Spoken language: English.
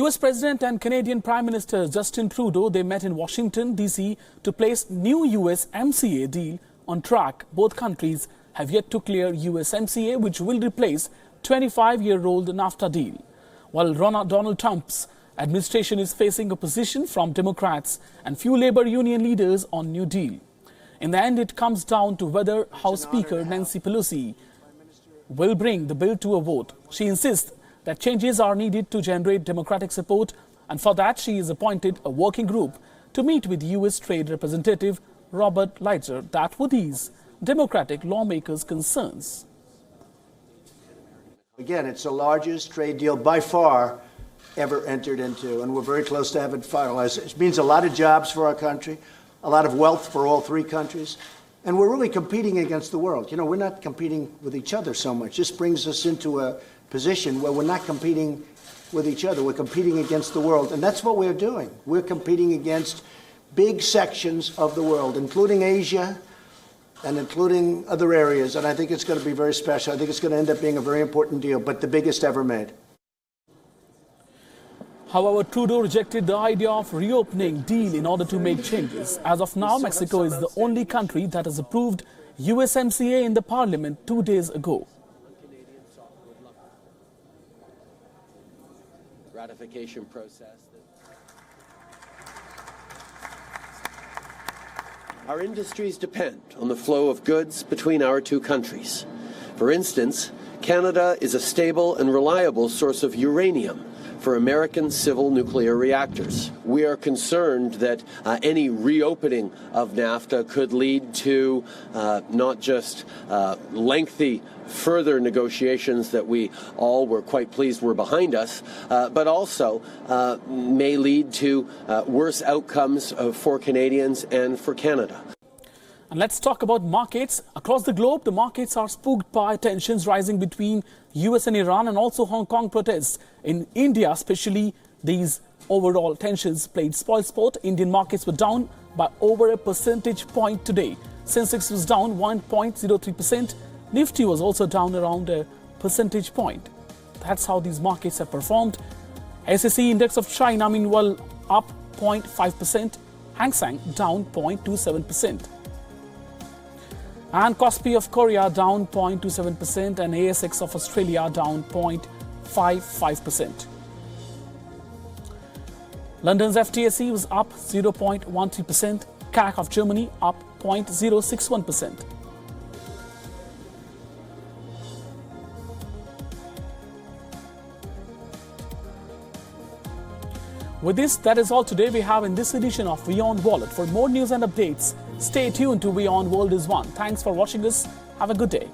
US President and Canadian Prime Minister Justin Trudeau, they met in Washington, D.C. to place new USMCA deal on track. Both countries have yet to clear USMCA, which will replace 25-year-old NAFTA deal. While Donald Trump's administration is facing opposition from Democrats and few labor union leaders on new deal. In the end, it comes down to whether House Speaker Nancy Pelosi will bring the bill to a vote. She insists that changes are needed to generate Democratic support, and for that she has appointed a working group to meet with U.S. Trade Representative Robert Lighthizer that would ease Democratic lawmakers' concerns. Again, it's the largest trade deal by far ever entered into, and we're very close to having it finalized. It means a lot of jobs for our country, a lot of wealth for all three countries, and we're really competing against the world. You know, we're not competing with each other so much. This brings us into a position where we're not competing with each other. We're competing against the world, and that's what we're doing. We're competing against big sections of the world, including Asia and including other areas, and I think it's going to be very special. I think it's going to end up being a very important deal, but the biggest ever made. However, Trudeau rejected the idea of reopening deal in order to make changes. As of now, Mexico is the only country that has approved USMCA in the parliament 2 days ago. Ratification process. Our industries depend on the flow of goods between our two countries. For instance, Canada is a stable and reliable source of uranium for American civil nuclear reactors. We are concerned that any reopening of NAFTA could lead to not just lengthy further negotiations that we all were quite pleased were behind us, but also may lead to worse outcomes for Canadians and for Canada. And let's talk about markets. Across the globe, the markets are spooked by tensions rising between US and Iran, and also Hong Kong protests. In India, especially, these overall tensions played spoilsport. Indian markets were down by over a percentage point today. Sensex was down 1.03%. Nifty was also down around a percentage point. That's how these markets have performed. SSE index of China, meanwhile, up 0.5%. Hang Seng down 0.27%. And Kospi of Korea down 0.27% and ASX of Australia down 0.55%. London's FTSE was up 0.13%. CAC of Germany up 0.061%. With this, that is all today we have in this edition of WION Wallet. For more news and updates, stay tuned to WION World is One. Thanks for watching us. Have a good day.